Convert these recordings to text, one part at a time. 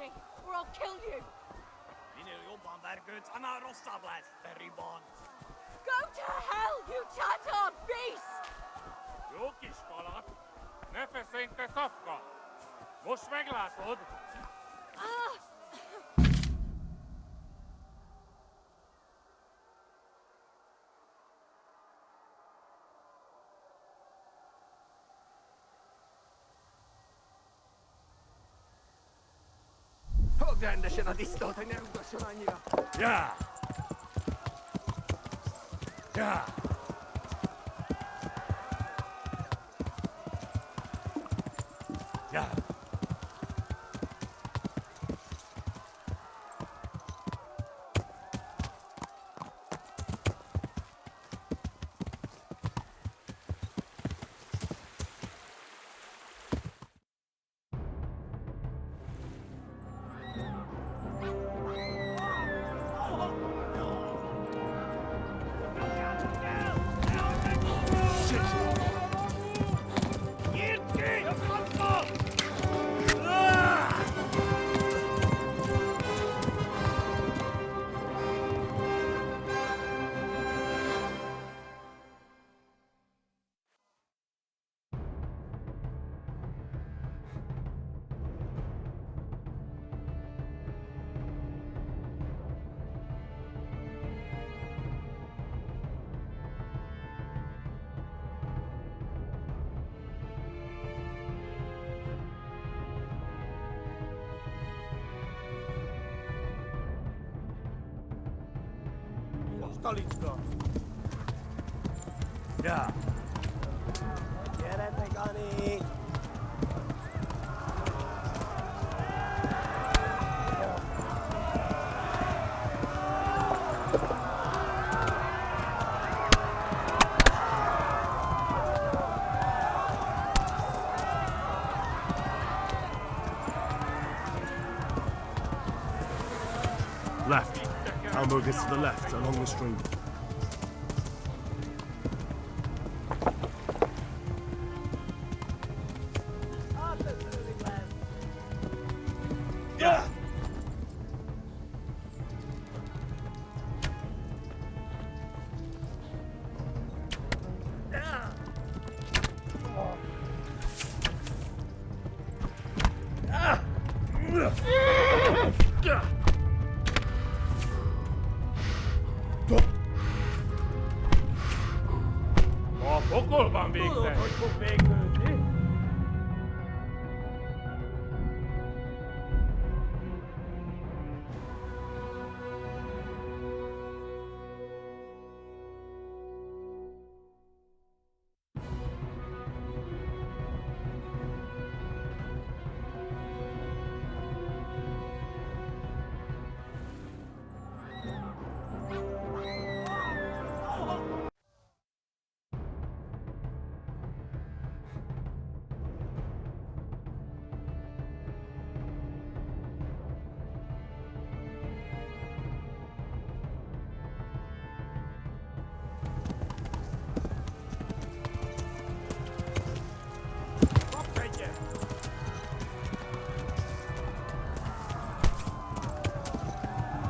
me, or I'll kill you. Minä jobban verköyt sana rossablas, veribon. Go to hell, you Tatar beast! Jókiskalat, ne feszénkte szapka! Most meglátod! Fogd rendesen a disztót, hogy ne rúgasson annyira! Ja! Ja! Ja! Talicska! Ja! Gyere meg, Ani! Left. Hamburg is to the left, along the stream. Ja! A pokolban végzett! Tudod, hogy fog végződni?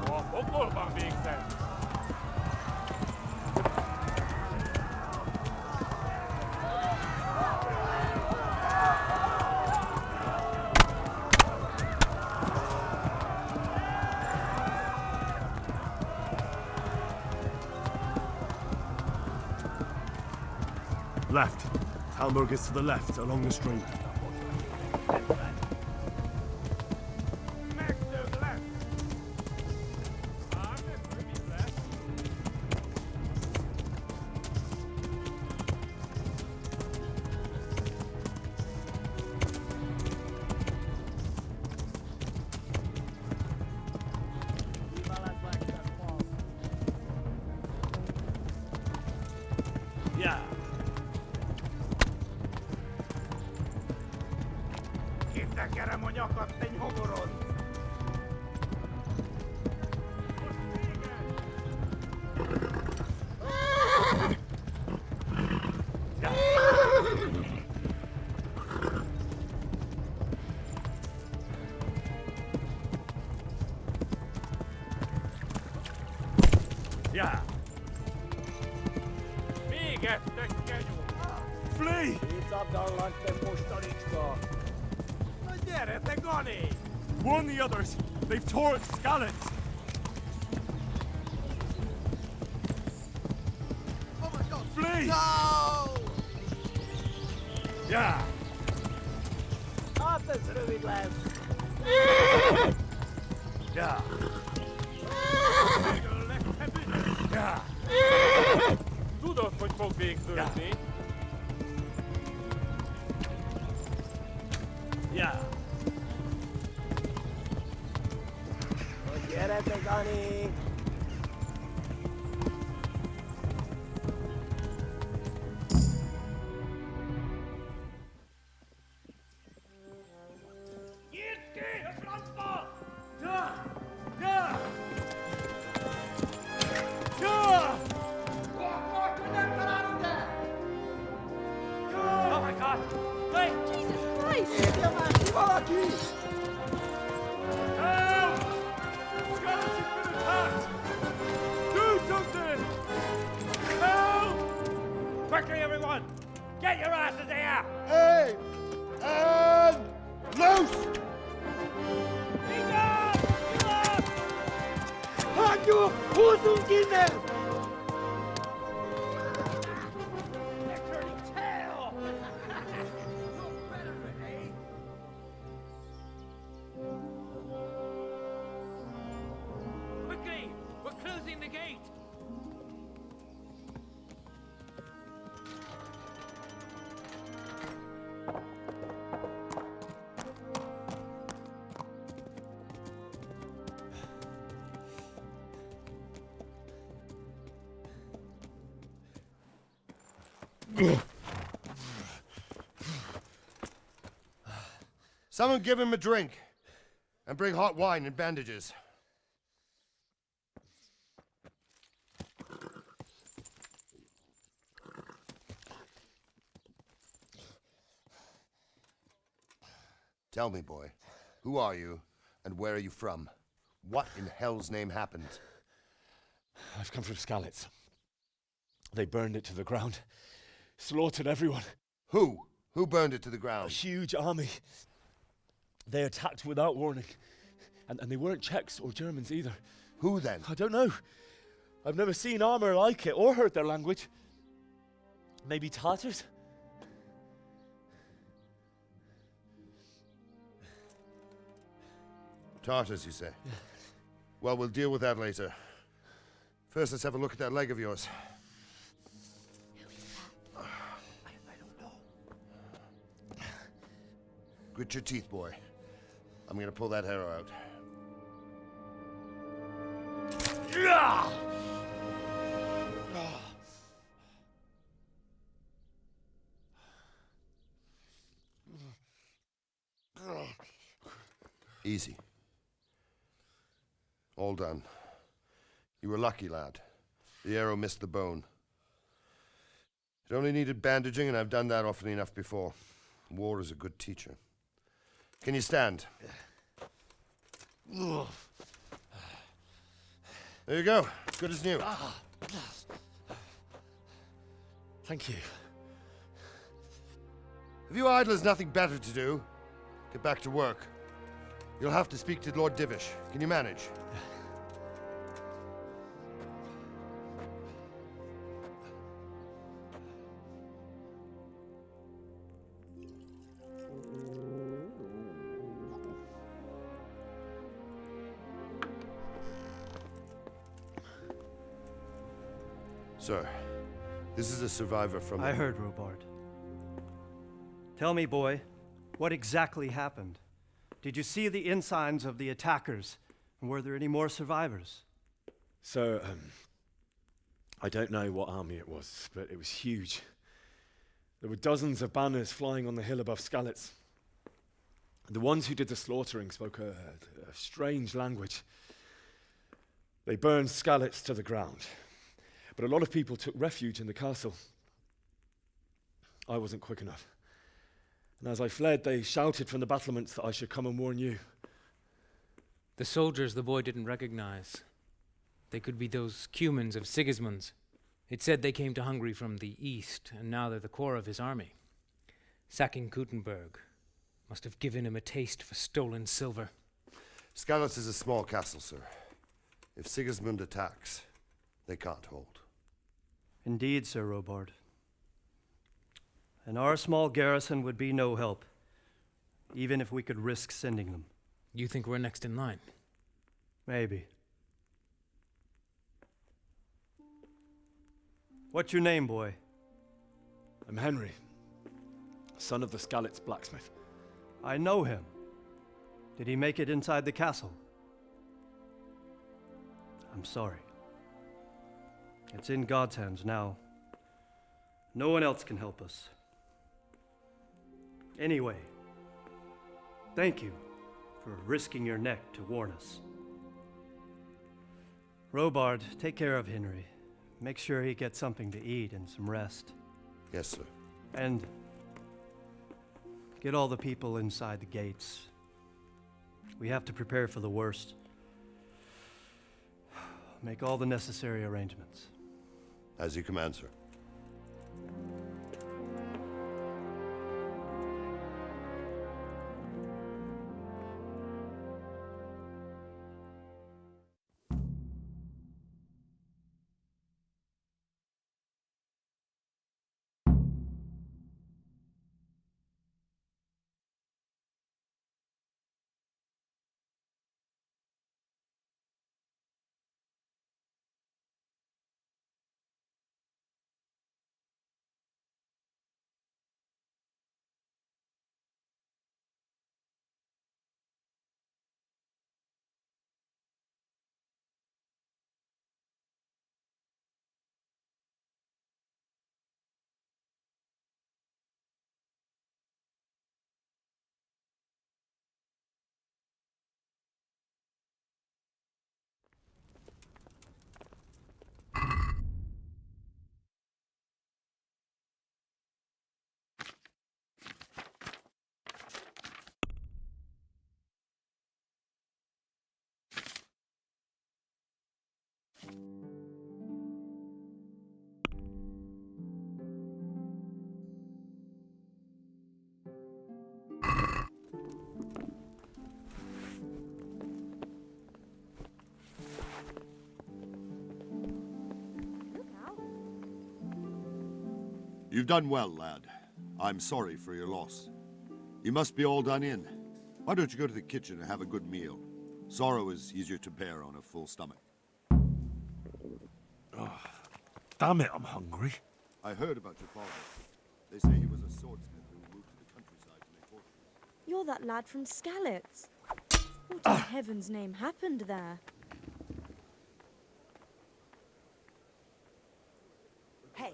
A pokolban végzett! Left. Hamburg is to the left, along the stream. Megdög lesz! Ám, ez rövid lesz! Yeah. Kitekerem a nyakat, te nyomorod! Flee! No gyere, goni! Warn the others! They've tore its scallops! Oh my god! Flee! No! Yeah! After through lads! Yeah! Yeah! Doe dat voor het volk Ja. niet. Yeah! Gyere, goni! Oh my god! Wait! Jesus Christ! Help! Skeleton's been attacked! Do something! Help! Quickly, everyone! Get your asses here! Hey! And loose! Quickly! We're closing the gate! Someone give him a drink. And bring hot wine and bandages. Tell me, boy, who are you and where are you from? What in hell's name happened? I've come from Skalitz. They burned it to the ground, slaughtered everyone. Who? Who burned it to the A ground? huge army. They attacked without warning. And they weren't Czechs or Germans either. Who then? I don't know. I've never seen armor like it or heard their language. Maybe Tatars? Tartars, you say? Well, we'll deal with that later. First, let's have a look at that leg of yours. Grit your teeth, boy. I'm gonna pull that arrow out. Easy. All done. You were lucky, lad. The arrow missed the bone. It only needed bandaging, and I've done that often enough before. War is a good teacher. Can you stand? There you go. Good as new. Thank you. Have you idlers nothing better to do? Get back to work. You'll have to speak to Lord Divish. Can you manage? Sir, this is a survivor from... I heard, Robard. Tell me, boy, what exactly happened? Did you see the ensigns of the attackers? And were there any more survivors? So, I don't know what army it was, but it was huge. There were dozens of banners flying on the hill above Skalitz. The ones who did the slaughtering spoke a strange language. They burned Skalitz to the ground. But a lot of people took refuge in the castle. I wasn't quick enough. And as I fled, they shouted from the battlements that I should come and warn you. The soldiers the boy didn't recognize. They could be those Cumans of Sigismund's. It said they came to Hungary from the east, and now they're the core of his army. Sacking Gutenberg must have given him a taste for stolen silver. Skalitz is a small castle, sir. If Sigismund attacks, they can't hold. Indeed, Sir Robard. And our small garrison would be no help, even if we could risk sending them. You think we're next in line? Maybe. What's your name, boy? I'm Henry, son of the Skalitz blacksmith. I know him. Did he make it inside the castle? I'm sorry. It's in God's hands now. No one else can help us. Anyway, thank you for risking your neck to warn us. Robard, take care of Henry. Make sure he gets something to eat and some rest. Yes, sir. And get all the people inside the gates. We have to prepare for the worst. Make all the necessary arrangements. As you command, sir. You've done well, lad. I'm sorry for your loss. You must be all done in. Why don't you go to the kitchen and have a good meal? Sorrow is easier to bear on a full stomach. Damn it, I'm hungry. I heard about your father. They say he was a swordsmith who moved to the countryside to make horses. You're that lad from Skalitz. What in heaven's name happened there? Hey,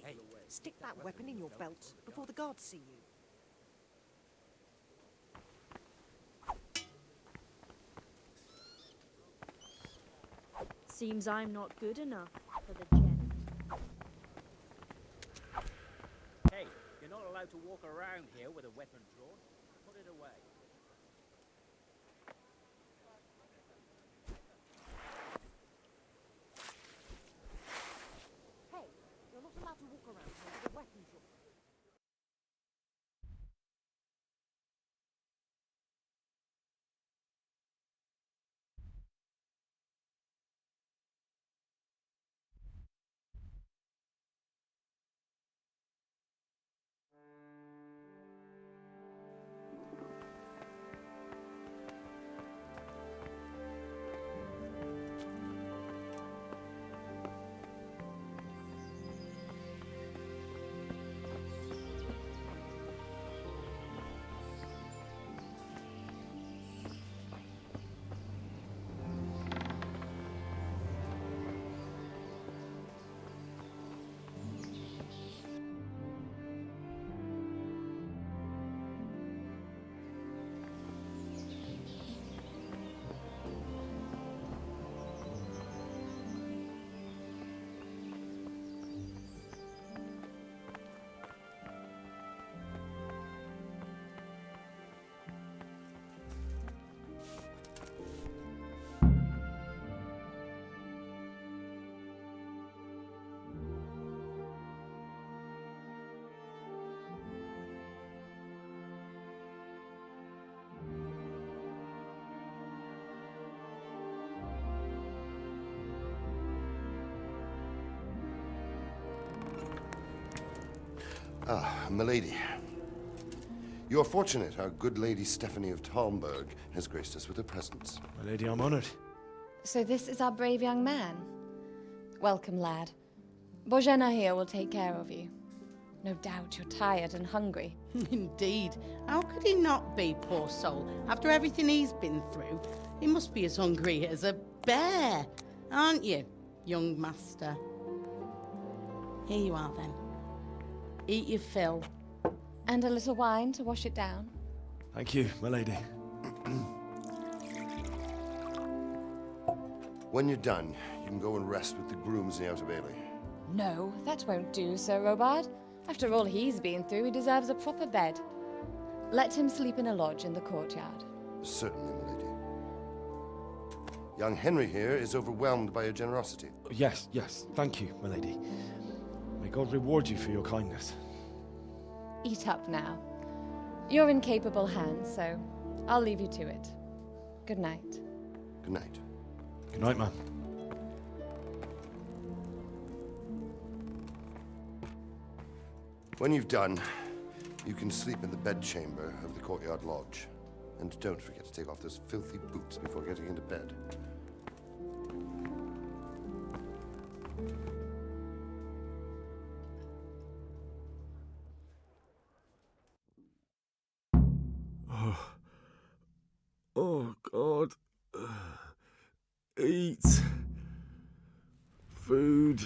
stick that weapon in your belt before the guards see you. Seems I'm not good enough for the gent. Hey, you're not allowed to walk around here with a weapon drawn. Put it away. Hey, you're not allowed to walk around here with a weapon drawn. Ah, milady. You're fortunate our good lady Stephanie of Talmberg has graced us with her presence. My lady, I'm honored. So this is our brave young man. Welcome, lad. Bojena here will take care of you. No doubt you're tired and hungry. Indeed. How could he not be, poor soul? After everything he's been through, he must be as hungry as a bear, aren't you, young master? Here you are, then. Eat your fill. And a little wine to wash it down. Thank you, my lady. When you're done, you can go and rest with the grooms in the Outer Bailey. No, that won't do, Sir Robard. After all he's been through, he deserves a proper bed. Let him sleep in a lodge in the courtyard. Certainly, milady. Young Henry here is overwhelmed by your generosity. Yes, yes. Thank you, my lady. May God reward you for your kindness. Eat up now. You're in capable hands, so I'll leave you to it. Good night. Good night. Good night, ma'am. When you've done, you can sleep in the bedchamber of the courtyard lodge. And don't forget to take off those filthy boots before getting into bed. Oh, God. Eat. Food.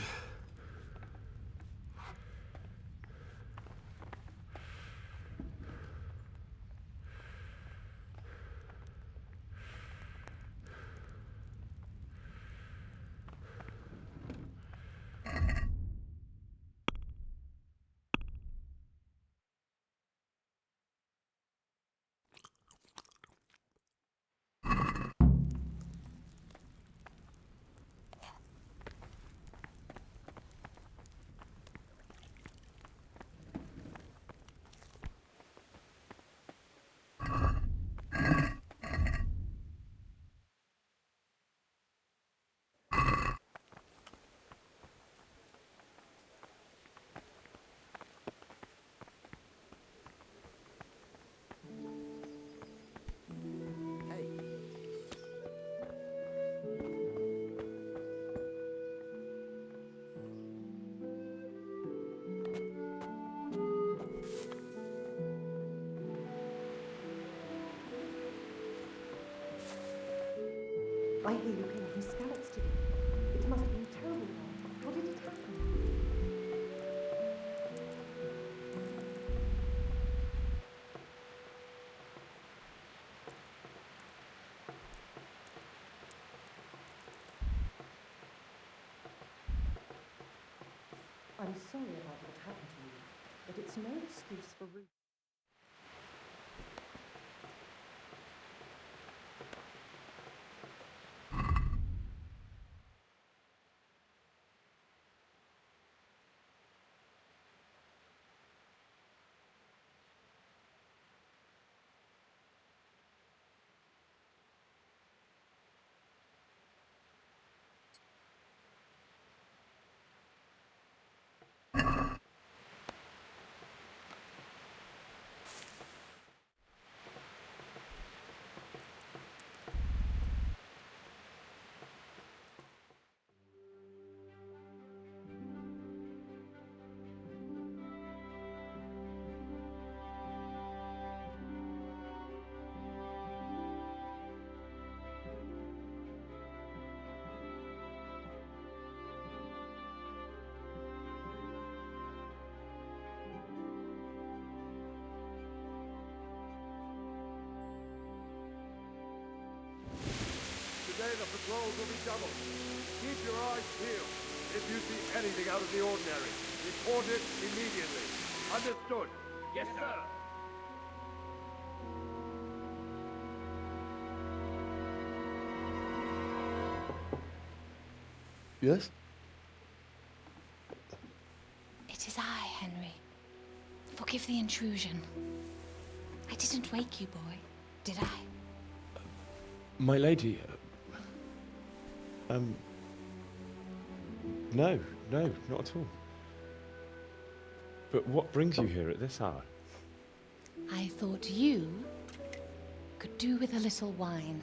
I hear you came from Scallops today. It must have been terrible. How did it happen? I'm sorry about what happened to you, but it's no excuse for rude. Today the patrols will be doubled. Keep your eyes peeled. If you see anything out of the ordinary, report it immediately. Understood? Yes, sir. Yes? It is I, Henry. Forgive the intrusion. I didn't wake you, boy, did I? My lady, no, not at all. But what brings you here at this hour? I thought you could do with a little wine.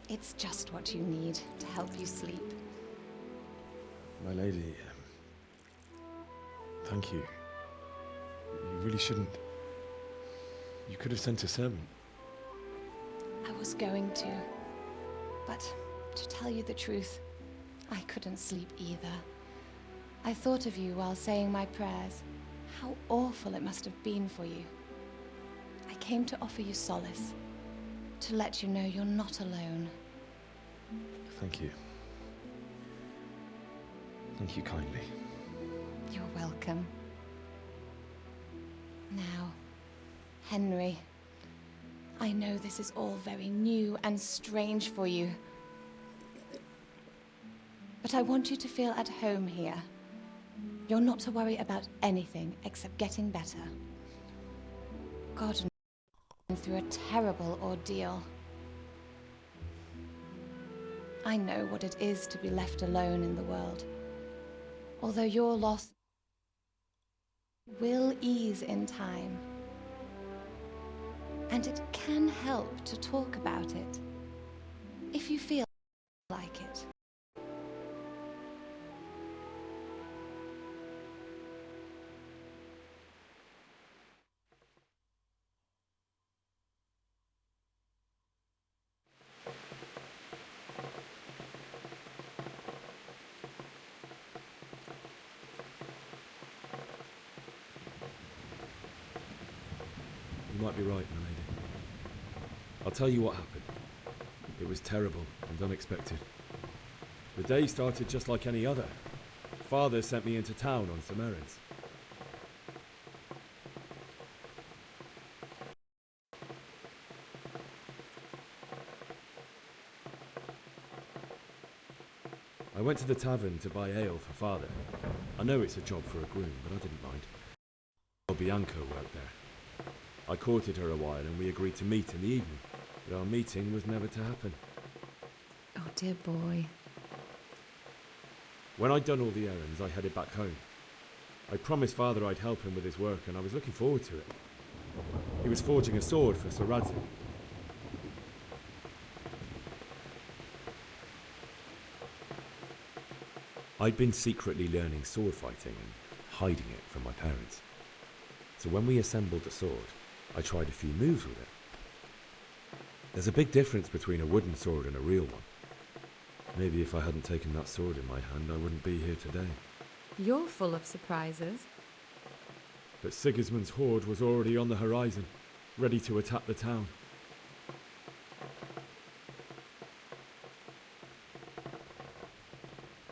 It's just what you need to help you sleep. My lady, thank you. You really shouldn't. You could have sent a servant. I was going to. But to tell you the truth, I couldn't sleep either. I thought of you while saying my prayers. How awful it must have been for you. I came to offer you solace, to let you know you're not alone. Thank you. Thank you kindly. You're welcome. Now, Henry, I know this is all very new and strange for you, but I want you to feel at home here. You're not to worry about anything except getting better. God went through a terrible ordeal. I know what it is to be left alone in the world. Although your loss will ease in time. And it can help to talk about it, if you feel like it. You might be right, my lady. I'll tell you what happened. It was terrible and unexpected. The day started just like any other. Father sent me into town on some errands. I went to the tavern to buy ale for Father. I know it's a job for a groom, but I didn't mind. Bianca worked there. I courted her a while and we agreed to meet in the evening, but our meeting was never to happen. Oh, dear boy. When I'd done all the errands, I headed back home. I promised Father I'd help him with his work and I was looking forward to it. He was forging a sword for Sir Radzig. I'd been secretly learning sword fighting and hiding it from my parents. So when we assembled the sword, I tried a few moves with it. There's a big difference between a wooden sword and a real one. Maybe if I hadn't taken that sword in my hand, I wouldn't be here today. You're full of surprises. But Sigismund's horde was already on the horizon, ready to attack the town.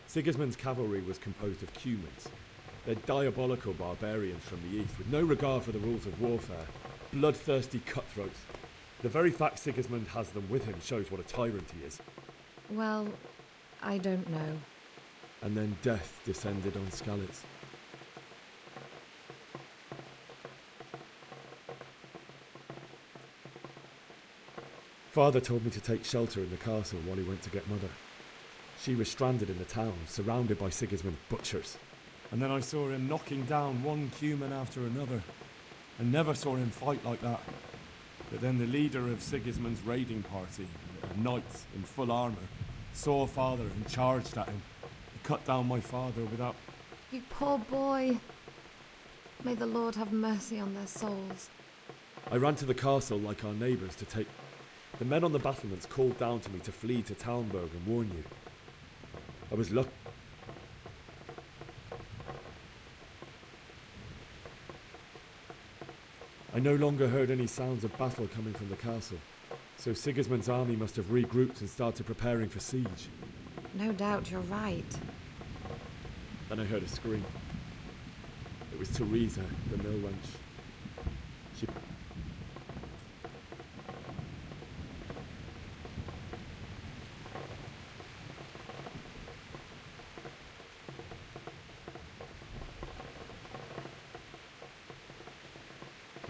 Sigismund's cavalry was composed of Cumans. They're diabolical barbarians from the east, with no regard for the rules of warfare. Bloodthirsty cutthroats. The very fact Sigismund has them with him shows what a tyrant he is. Well, I don't know. And then death descended on Skalitz. Father told me to take shelter in the castle while he went to get Mother. She was stranded in the town, surrounded by Sigismund's butchers. And then I saw him knocking down one Cuman after another. I never saw him fight like that. But then the leader of Sigismund's raiding party, a knight in full armour, saw Father and charged at him. He cut down my father without... You poor boy. May the Lord have mercy on their souls. I ran to the castle like our neighbours to take... The men on the battlements called down to me to flee to Talmberg and warn you. I was lucky. I no longer heard any sounds of battle coming from the castle, so Sigismund's army must have regrouped and started preparing for siege. No doubt you're right. Then I heard a scream. It was Teresa, the mill wench. She...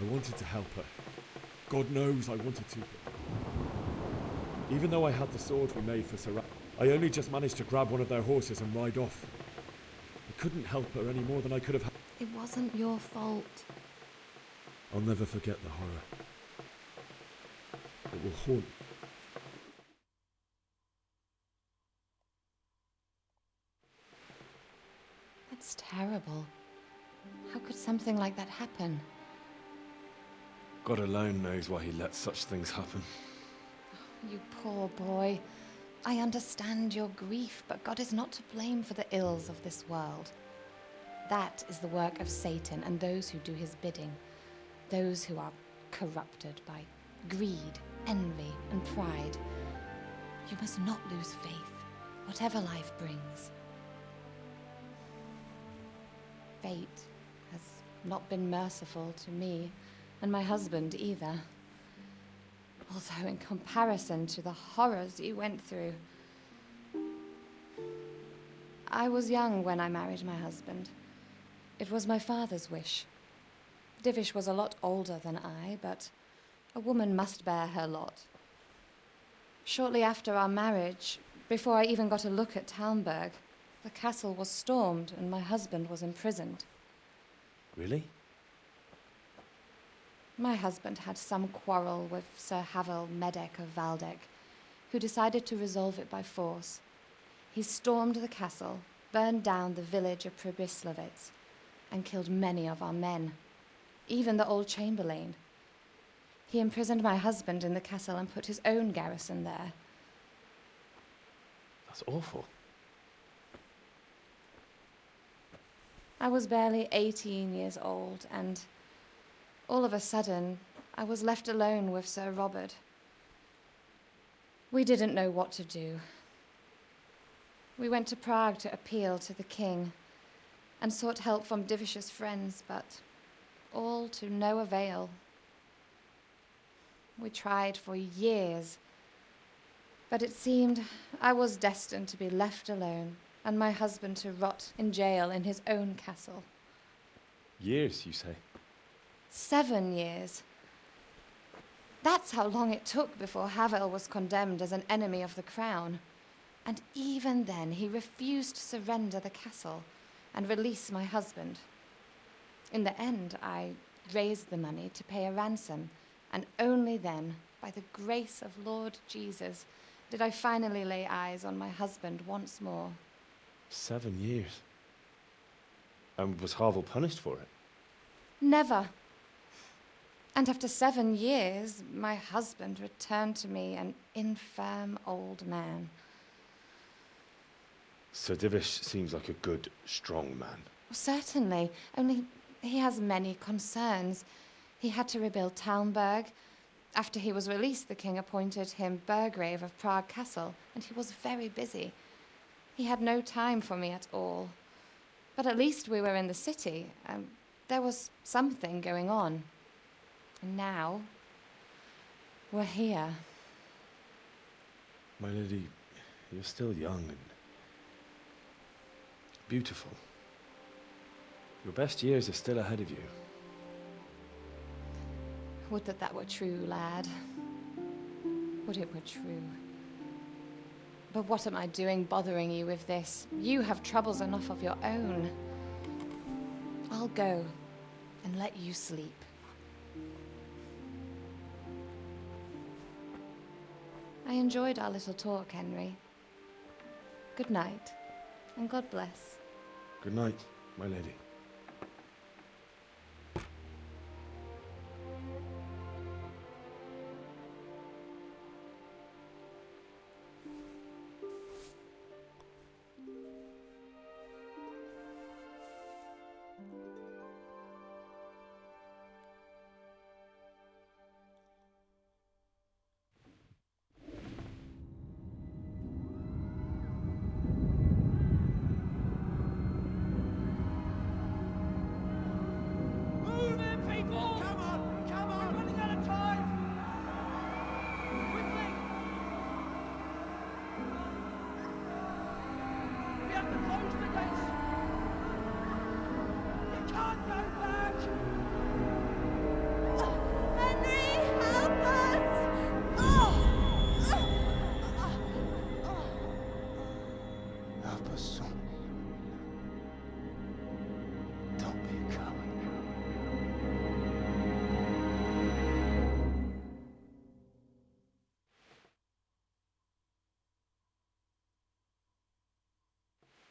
I wanted to help her. God knows I wanted to. Even though I had the sword we made for Sir I only just managed to grab one of their horses and ride off. I couldn't help her any more than I could have. It wasn't your fault. I'll never forget the horror. It will haunt. That's terrible. How could something like that happen? God alone knows why he lets such things happen. You poor boy. I understand your grief, but God is not to blame for the ills of this world. That is the work of Satan and those who do his bidding, those who are corrupted by greed, envy, and pride. You must not lose faith, whatever life brings. Fate has not been merciful to me, and my husband either. Although in comparison to the horrors you went through. I was young when I married my husband. It was my father's wish. Divish was a lot older than I, but a woman must bear her lot. Shortly after our marriage, before I even got a look at Talmberg, the castle was stormed and my husband was imprisoned. Really? My husband had some quarrel with Sir Havel Medek of Valdek, who decided to resolve it by force. He stormed the castle, burned down the village of Pribyslavitz, and killed many of our men, even the old chamberlain. He imprisoned my husband in the castle and put his own garrison there. That's awful. I was barely 18 years old, and all of a sudden, I was left alone with Sir Robert. We didn't know what to do. We went to Prague to appeal to the king and sought help from Divish's friends, but all to no avail. We tried for years, but it seemed I was destined to be left alone and my husband to rot in jail in his own castle. Years, you say? 7 years. That's how long it took before Havel was condemned as an enemy of the crown. And even then, he refused to surrender the castle and release my husband. In the end, I raised the money to pay a ransom, and only then, by the grace of Lord Jesus, did I finally lay eyes on my husband once more. 7 years. And was Havel punished for it? Never. And after 7 years, my husband returned to me an infirm old man. Sir Divish seems like a good, strong man. Certainly, only he has many concerns. He had to rebuild Talmberg. After he was released, the king appointed him Burgrave of Prague Castle, and he was very busy. He had no time for me at all. But at least we were in the city, and there was something going on. And now, we're here. My lady, you're still young and beautiful. Your best years are still ahead of you. Would that that were true, lad. Would it were true. But what am I doing bothering you with this? You have troubles enough of your own. I'll go and let you sleep. I enjoyed our little talk, Henry. Good night, and God bless. Good night, my lady.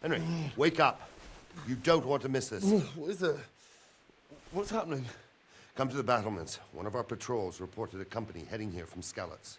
Henry, wake up. You don't want to miss this. What is it? What's happening? Come to the battlements. One of our patrols reported a company heading here from Skalitz.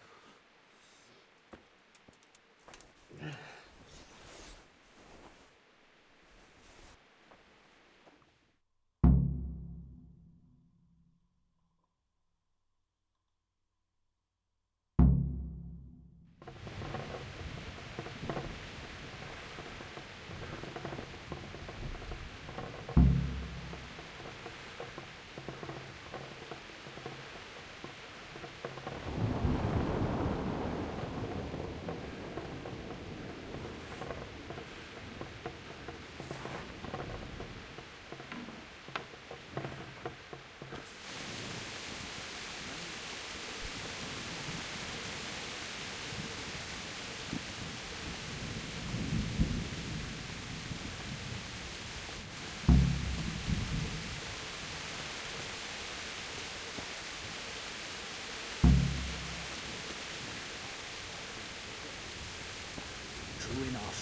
True enough.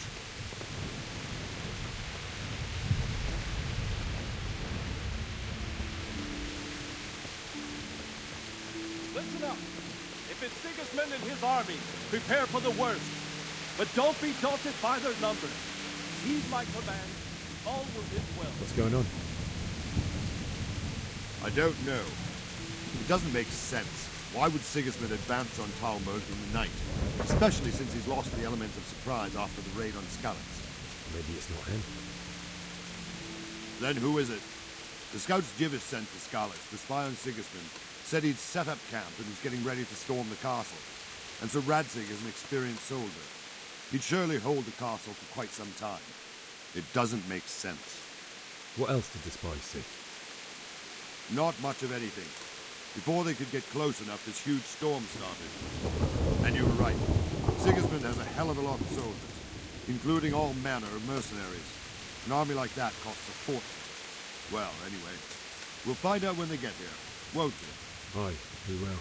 Listen up. If it's Sigismund and his army, prepare for the worst. But don't be daunted by their numbers. Heed my command. All will end well. What's going on? I don't know. It doesn't make sense. Why would Sigismund advance on Talmberg in the night? Especially since he's lost the element of surprise after the raid on Skalitz. Maybe it's not him. Then who is it? The scouts Jivish sent to Skalitz to spy on Sigismund said he'd set up camp and was getting ready to storm the castle. And so Radzig is an experienced soldier. He'd surely hold the castle for quite some time. It doesn't make sense. What else did the spies see? Not much of anything. Before they could get close enough, this huge storm started. And you were right. Sigismund has a hell of a lot of soldiers, including all manner of mercenaries. An army like that costs a fortune. Well, anyway, we'll find out when they get here, won't we? Aye, we will.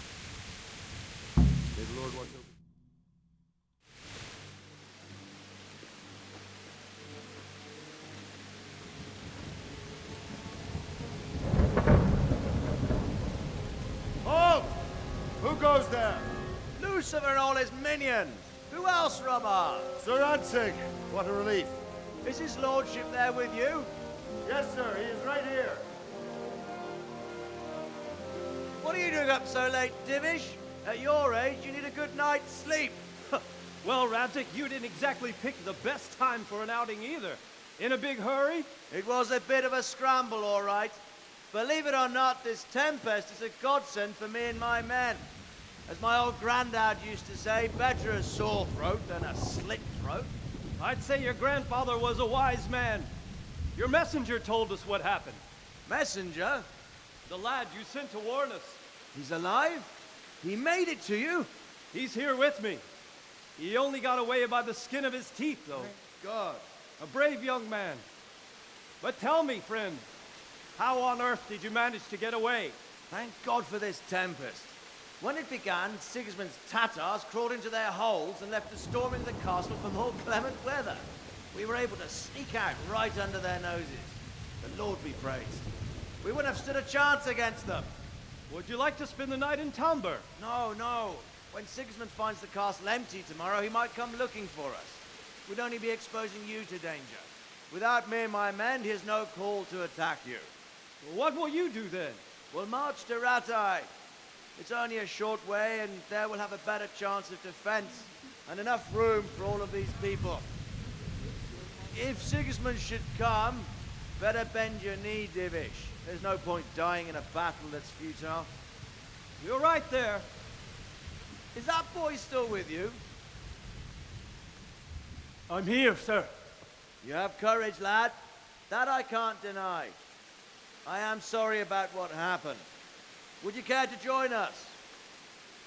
May the Lord watch over. Halt! Who goes there? Lucifer and all his minions. Who else, Robber? Sir Radzig! What a relief. Is his lordship there with you? Yes, sir, he is right here. What are you doing up so late, Divish? At your age, you need a good night's sleep. Well, Radzig, you didn't exactly pick the best time for an outing either. In a big hurry? It was a bit of a scramble, all right. Believe it or not, this tempest is a godsend for me and my men. As my old granddad used to say, better a sore throat than a slit throat. I'd say your grandfather was a wise man. Your messenger told us what happened. Messenger? The lad you sent to warn us. He's alive? He made it to you? He's here with me. He only got away by the skin of his teeth, though. Thank God. A brave young man. But tell me, friend, how on earth did you manage to get away? Thank God for this tempest. When it began, Sigismund's Tatars crawled into their holes and left us storming the castle for more clement weather. We were able to sneak out right under their noses. The Lord be praised. We wouldn't have stood a chance against them. Would you like to spend the night in Talmberg? No, no. When Sigismund finds the castle empty tomorrow, he might come looking for us. We'd only be exposing you to danger. Without me and my men, he has no call to attack you. What will you do then? We'll march to Ratai. It's only a short way, and there we'll have a better chance of defense and enough room for all of these people. If Sigismund should come, better bend your knee, Divish. There's no point dying in a battle that's futile. You're right there. Is that boy still with you? I'm here, sir. You have courage, lad. That I can't deny. I am sorry about what happened. Would you care to join us?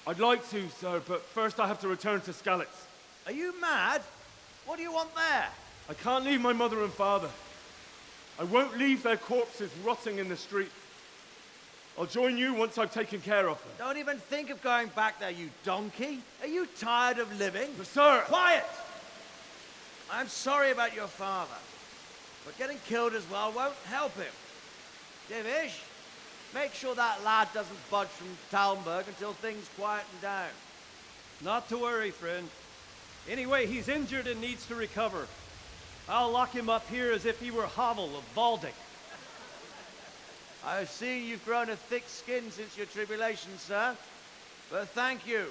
I'd like to, sir, but first I have to return to Skalitz. Are you mad? What do you want there? I can't leave my mother and father. I won't leave their corpses rotting in the street. I'll join you once I've taken care of them. Don't even think of going back there, you donkey. Are you tired of living? But sir! Quiet! I'm sorry about your father, but getting killed as well won't help him. Divish, make sure that lad doesn't budge from Talmberg until things quieten down. Not to worry, friend. Anyway, he's injured and needs to recover. I'll lock him up here as if he were Havel of Baldic. I've seen you've grown a thick skin since your tribulation, sir. But thank you.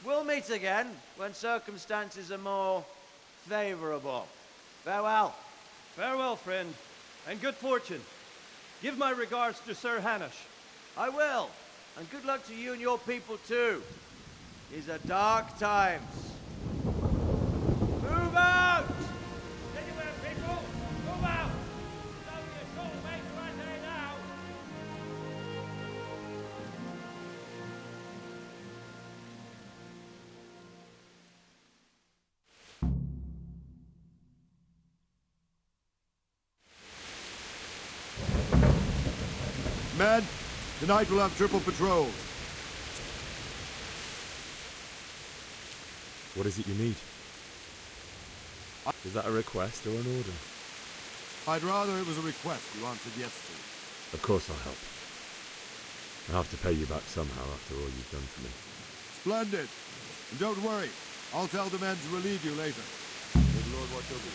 We'll meet again when circumstances are more favorable. Farewell. Farewell, friend, and good fortune. Give my regards to Sir Hanush. I will. And good luck to you and your people, too. These are dark times. Move out! Anywhere, people! Move out! It's only a short way to right there now. Men, tonight we'll have triple patrols. What is it you need? Is that a request or an order? I'd rather it was a request you answered yes to. Of course I'll help. I'll have to pay you back somehow after all you've done for me. Splendid. And don't worry, I'll tell the men to relieve you later. May the Lord watch over you.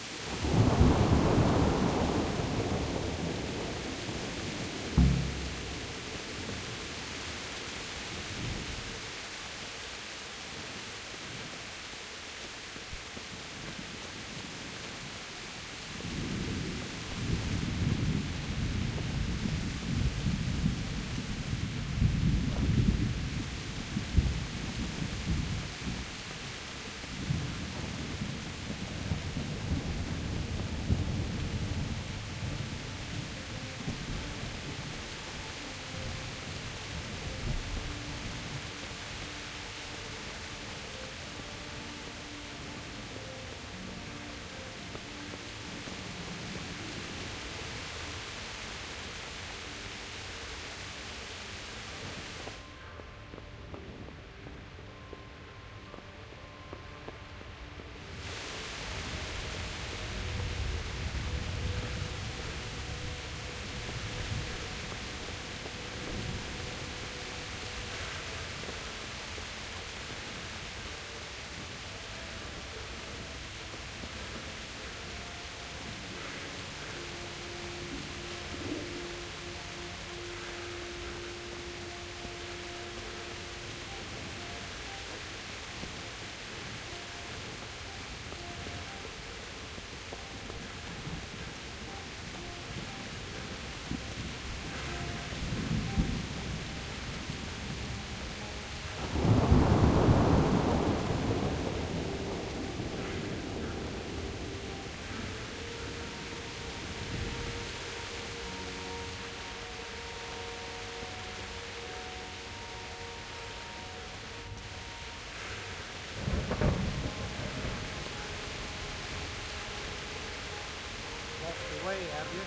Way, have you?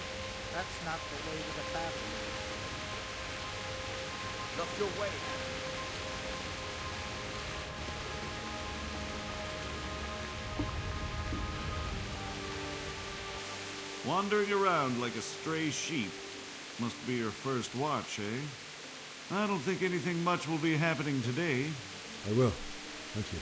That's not the way to the battle. Look your way. Wandering around like a stray sheep. Must be your first watch, eh? I don't think anything much will be happening today. I will. Thank you.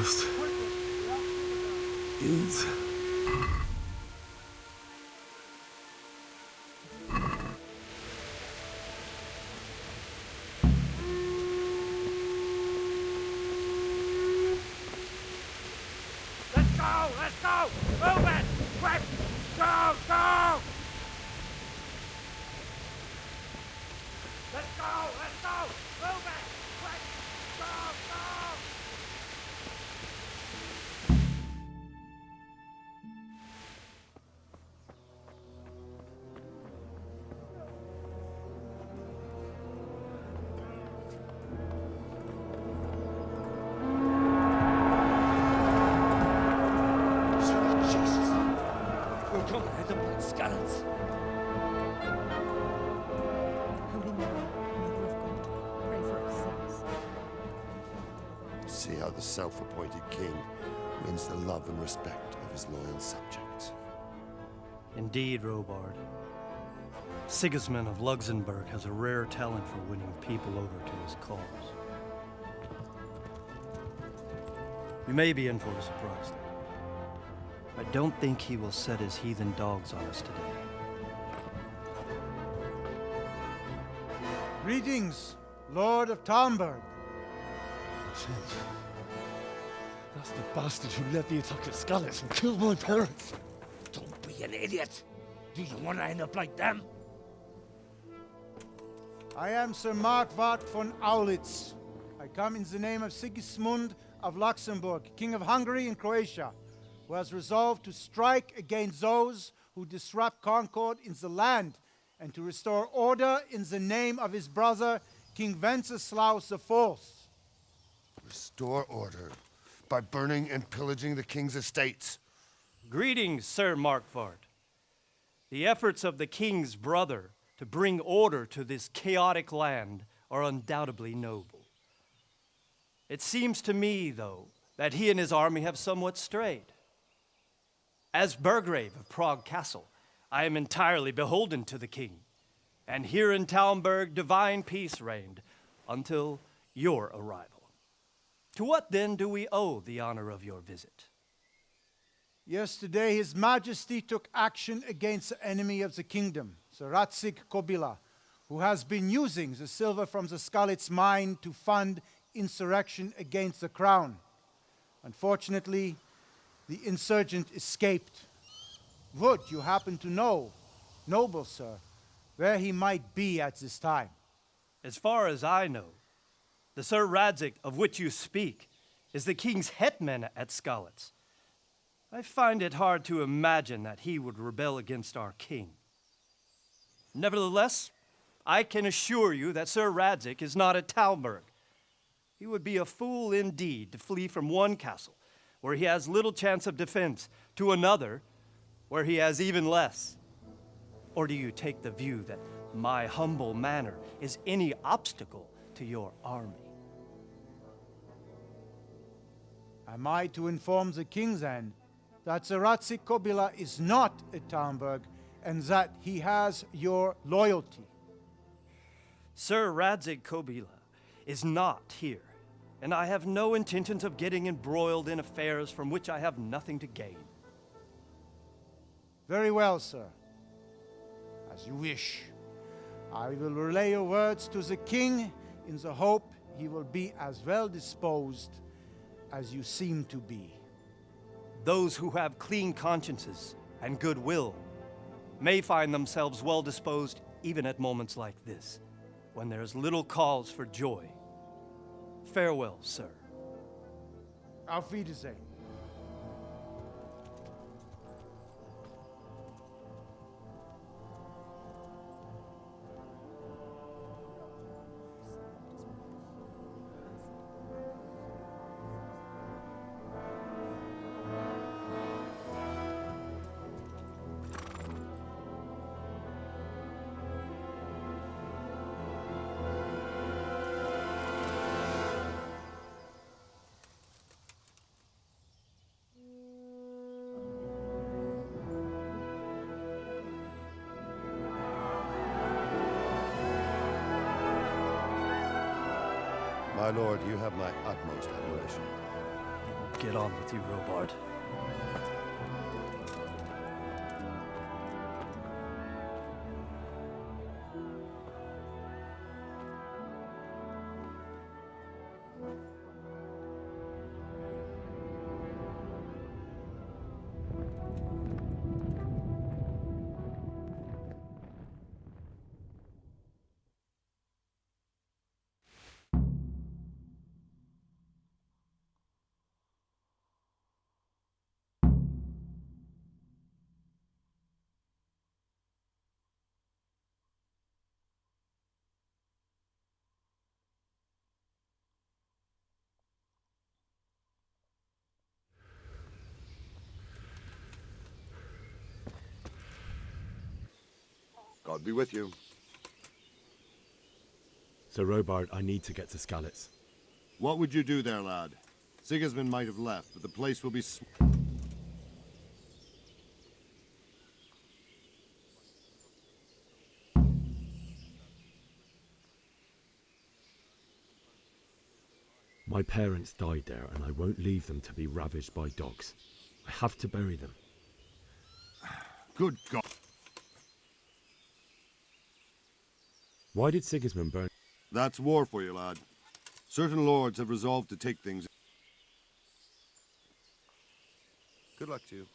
must eat. Let's go! Let's go! Move it! Quick! Go! Go! Let's go! Let's go! Move it! Quick! Go! Go! We're coming at them like scallops. Holy Mary, Mother of God, pray for us sinners. See how the self-appointed king wins the love and respect of his loyal subjects. Indeed, Robard. Sigismund of Luxembourg has a rare talent for winning people over to his cause. We may be in for a surprise, though. I don't think he will set his heathen dogs on us today. Greetings, Lord of Talmberg. That's the bastard who led the attack at Skalitz and killed my parents. Don't be an idiot. Do you want to end up like them? I am Sir Markwart von Aulitz. I come in the name of Sigismund of Luxembourg, King of Hungary and Croatia, who has resolved to strike against those who disrupt concord in the land and to restore order in the name of his brother, King Wenceslaus IV. Restore order by burning and pillaging the king's estates. Greetings, Sir Markwart. The efforts of the king's brother to bring order to this chaotic land are undoubtedly noble. It seems to me, though, that he and his army have somewhat strayed. As Burgrave of Prague Castle, I am entirely beholden to the king, and here in Talmberg divine peace reigned until your arrival. To what then do we owe the honor of your visit? Yesterday, His Majesty took action against the enemy of the kingdom, Sir Radzig Kobyla, who has been using the silver from the Skalitz mine to fund insurrection against the crown. Unfortunately, the insurgent escaped. Would you happen to know, noble sir, where he might be at this time? As far as I know, the Sir Radzig of which you speak is the king's hetman at Skalitz. I find it hard to imagine that he would rebel against our king. Nevertheless, I can assure you that Sir Radzig is not at Talmberg. He would be a fool indeed to flee from one castle where he has little chance of defense to another where he has even less. Or do you take the view that my humble manner is any obstacle to your army? Am I to inform the king then that Sir Radzig Kobyla is not at Talmberg and that he has your loyalty? Sir Radzig Kobyla is not here, and I have no intentions of getting embroiled in affairs from which I have nothing to gain. Very well, sir. As you wish. I will relay your words to the king in the hope he will be as well disposed as you seem to be. Those who have clean consciences and goodwill may find themselves well disposed even at moments like this, when there is little cause for joy. Farewell, sir. Auf Wiedersehen. My lord, you have my utmost admiration. get on with you, Robard. God be with you. So, Robard, I need to get to Skalitz. What would you do there, lad? Sigismund might have left, but the place will be... My parents died there, and I won't leave them to be ravaged by dogs. I have to bury them. Good God. Why did Sigismund burn? That's war for you, lad. Certain lords have resolved to take things... Good luck to you.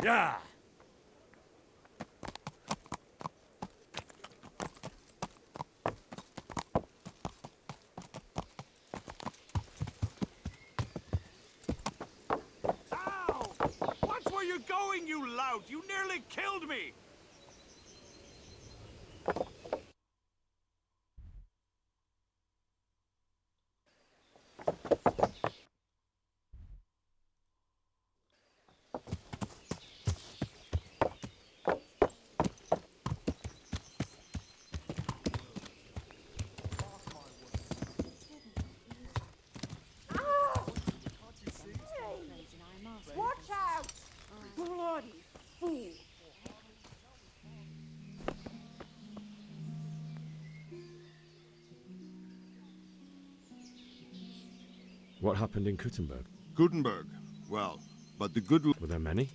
Yeah. Ow! Watch where you're going, you lout! You nearly killed me! Watch out! Bloody fool! What happened in Kuttenberg? Gutenberg. Well, but the good... Were there many?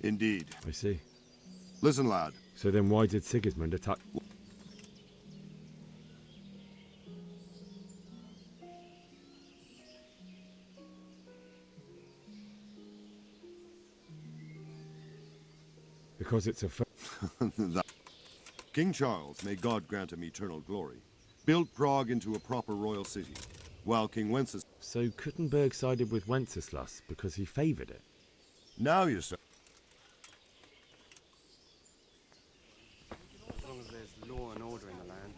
Indeed. I see. Listen, lad. So then why did Sigismund attack... Because it's a King Charles, may God grant him eternal glory, built Prague into a proper royal city, while King Wenceslas... So Kuttenberg sided with Wenceslas because he favoured it? Now you're so... As long as there's law and order in the land.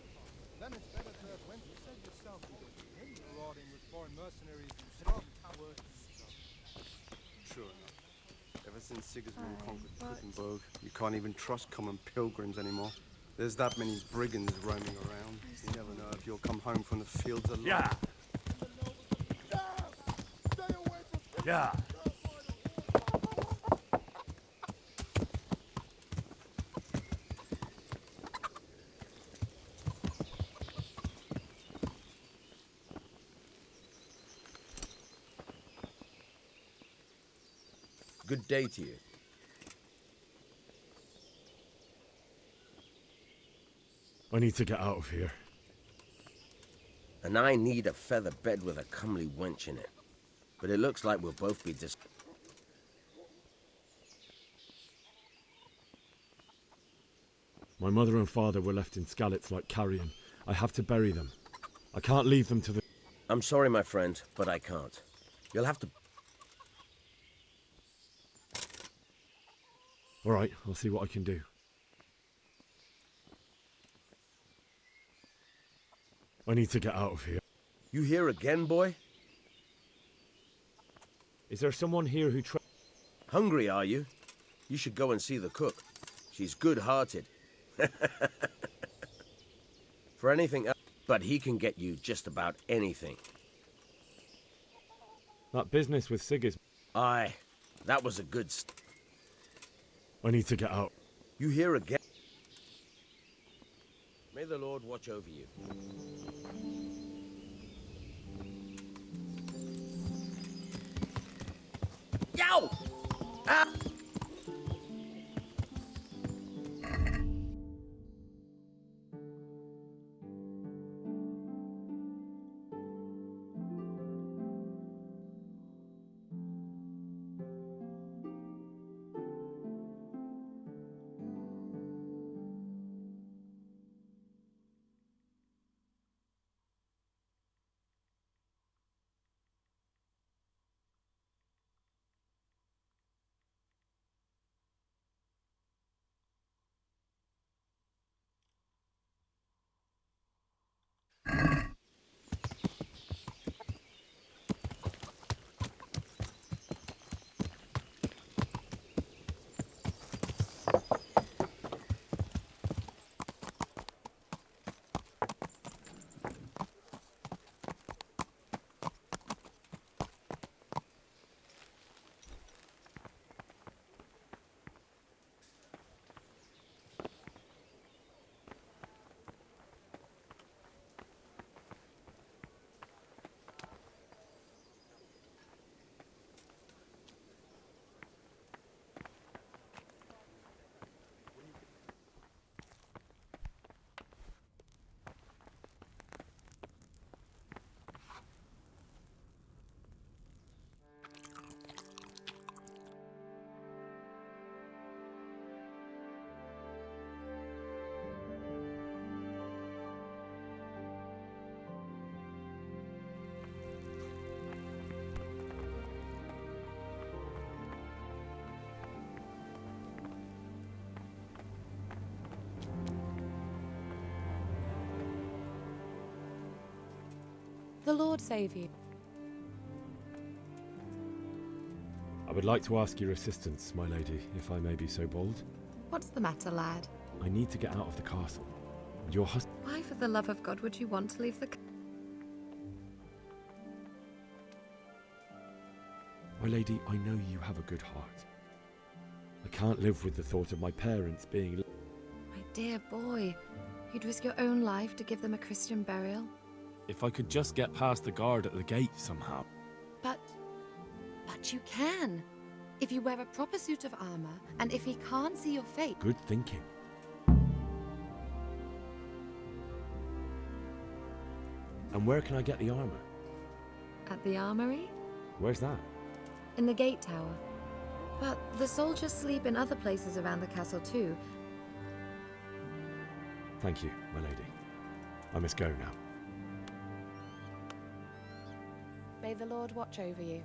Then it's better to have went. You said yourself you were marauding with foreign mercenaries and strong power. True enough. Ever since Sigismund conquered Kuttenberg, you can't even trust common pilgrims anymore. There's that many brigands roaming around. You never know if you'll come home from the fields alive. Yeah. Yeah. Good day to you. I need to get out of here. And I need a feather bed with a comely wench in it. But it looks like we'll both be My mother and father were left in Skalitz like carrion. I have to bury them. I can't leave them to the... I'm sorry, my friend, but I can't. You'll have to... All right, I'll see what I can do. I need to get out of here. You here again, boy? Is there someone here who Hungry, are you? You should go and see the cook. She's good-hearted. For anything else, but he can get you just about anything. That business with Sigismund... Aye, that was a good I need to get out. You here again? May the Lord watch over you. Yow! Ah! The Lord save you. I would like to ask your assistance, my lady, if I may be so bold. What's the matter, lad? I need to get out of the castle. And your husband... Why, for the love of God, would you want to leave the... My lady, I know you have a good heart. I can't live with the thought of my parents being... My dear boy, you'd risk your own life to give them a Christian burial? If I could just get past the guard at the gate somehow. But you can. If you wear a proper suit of armor, and if he can't see your face... Good thinking. And where can I get the armor? At the armory? Where's that? In the gate tower. But the soldiers sleep in other places around the castle too. Thank you, my lady. I must go now. May the Lord watch over you.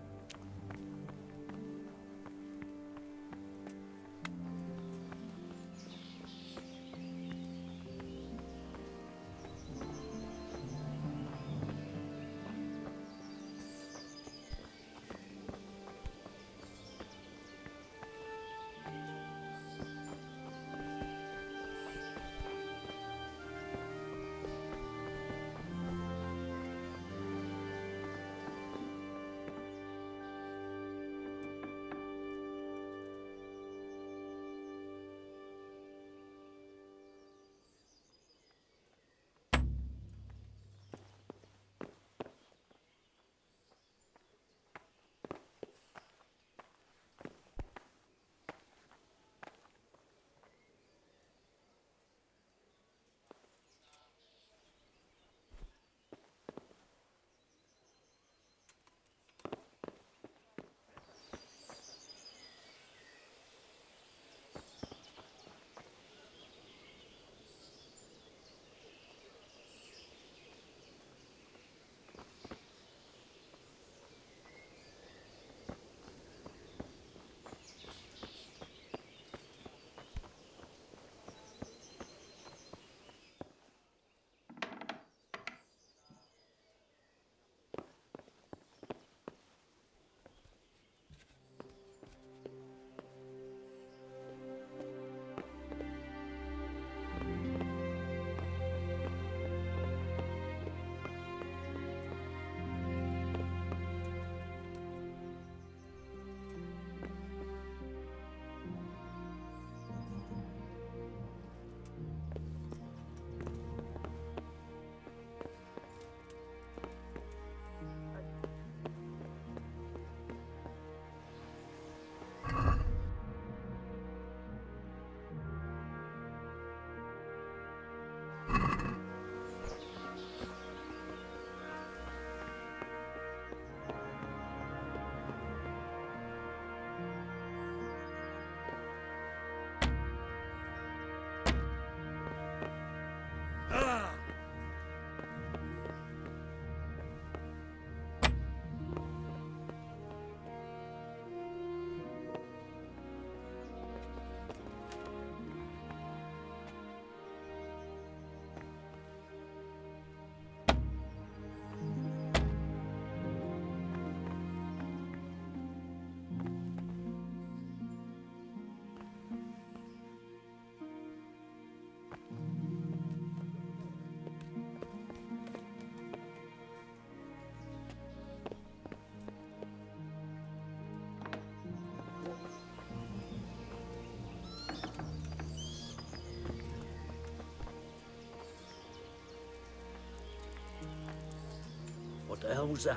What the hell was that?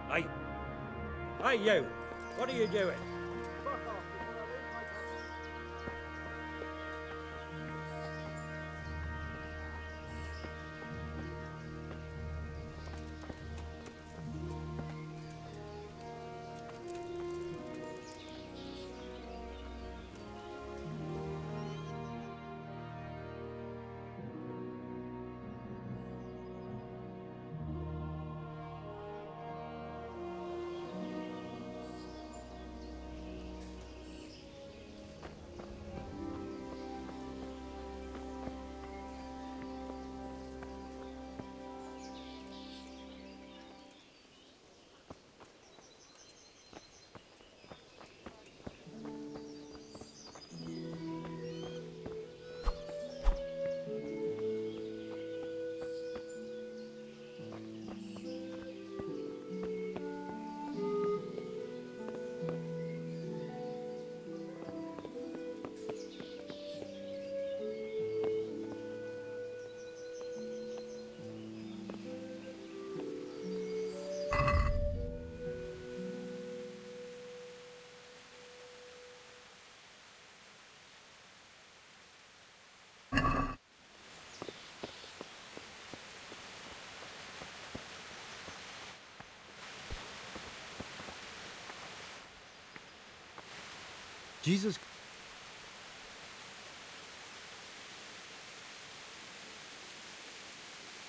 Hey! Hey, you! What are you doing? Jesus.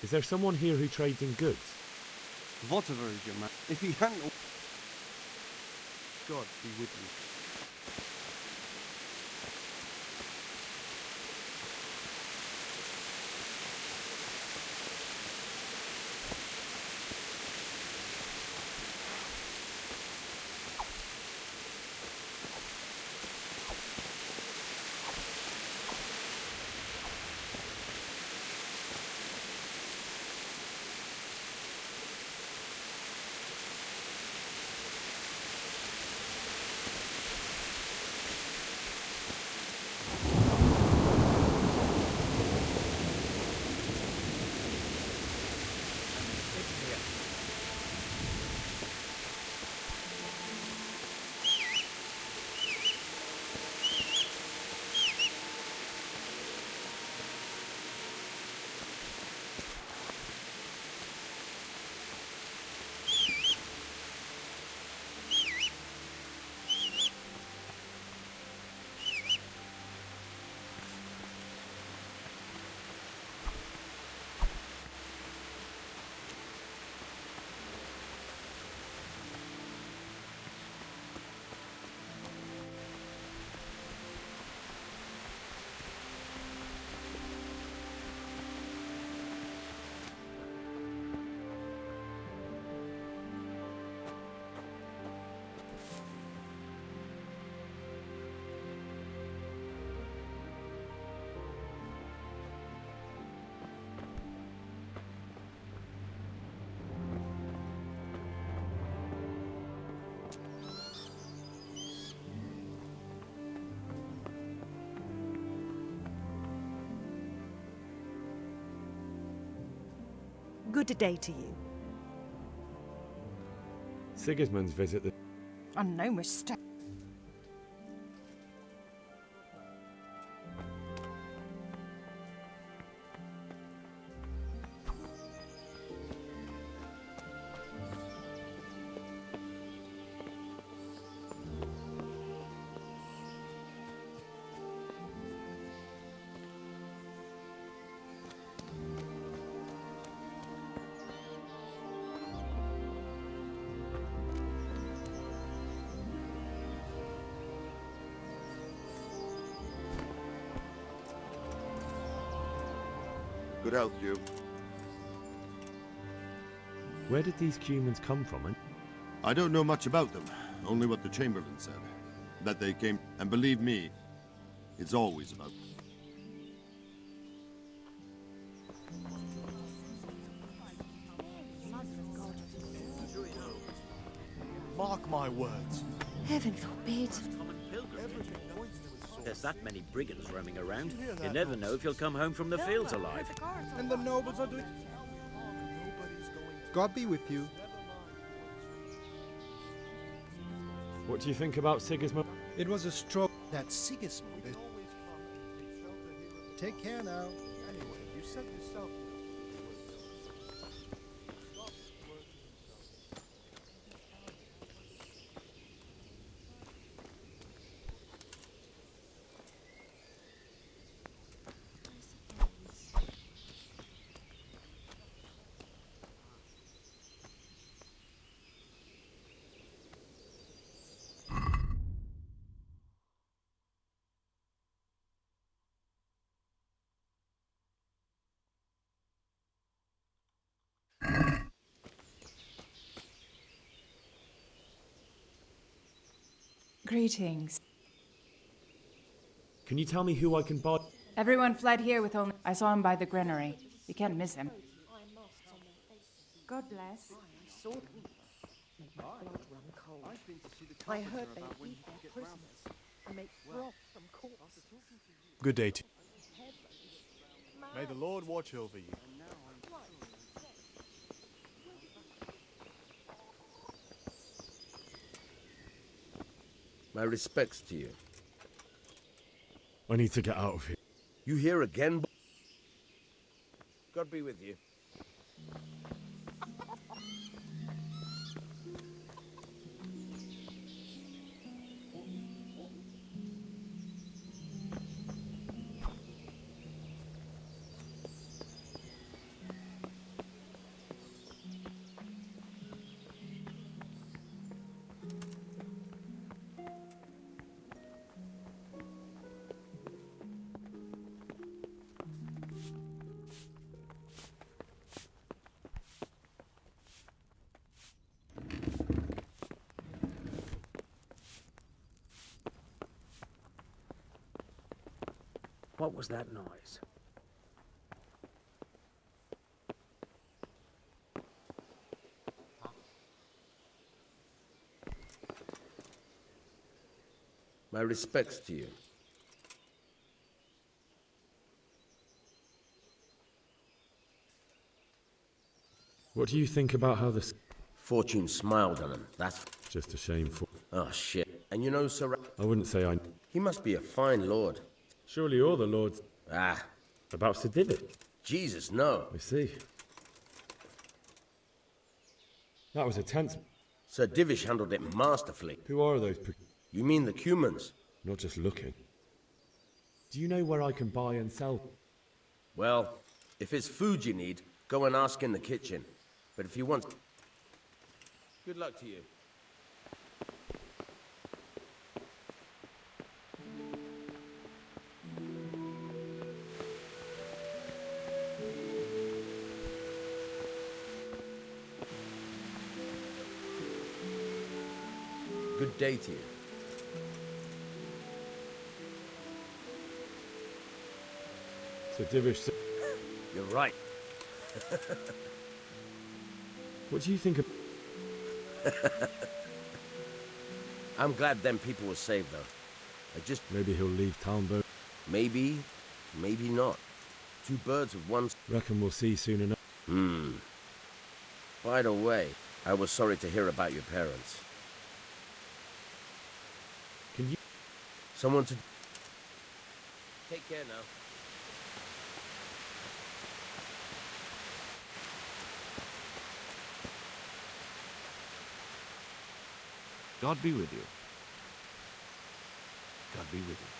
Is there someone here who trades in goods? Whatever is your man. If he hadn't... God be with you. Good day to you. Sigismund's visit the... And no mistake. Good health, you. Where did these humans come from? I don't know much about them, only what the Chamberlain said. That they came, and believe me, it's always about them. Mark my words. Heaven forbid. There's that many brigands roaming around. You never know if you'll come home from the fields alive. And the nobles are doing... God be with you. What do you think about Sigismund? It was a stroke. That Sigismund is... Take care now. Anyway, you said yourself... Greetings. Can you tell me who I can buy? Everyone fled here with only... I saw him by the granary. You can't miss him. God bless. I saw them. Make my blood run cold. I heard they eat their prisoners and make broth from corpses. Good day to you. May the Lord watch over you. My respects to you. I need to get out of here. You here again? God be with you. What was that noise? My respects to you. What do you think about how this... Fortune smiled on him. That's just a shameful... Oh, shit. And you know, Sir... I wouldn't say I... He must be a fine lord. Surely all the lords... Ah. About Sir Divish? Jesus, no. I see. That was a tense... Sir Divish handled it masterfully. Who are those... You mean the Cumans? Not just looking. Do you know where I can buy and sell? Well, if it's food you need, go and ask in the kitchen. But if you want... Good luck to you. Good day to you. Sir Divish... You're right. What do you think of... I'm glad them people were saved, though. I just... Maybe he'll leave town, but... Maybe, maybe not. Two birds with one... Reckon we'll see soon enough. By the way, I was sorry to hear about your parents. Can you... Someone to... Take care now. God be with you. God be with you.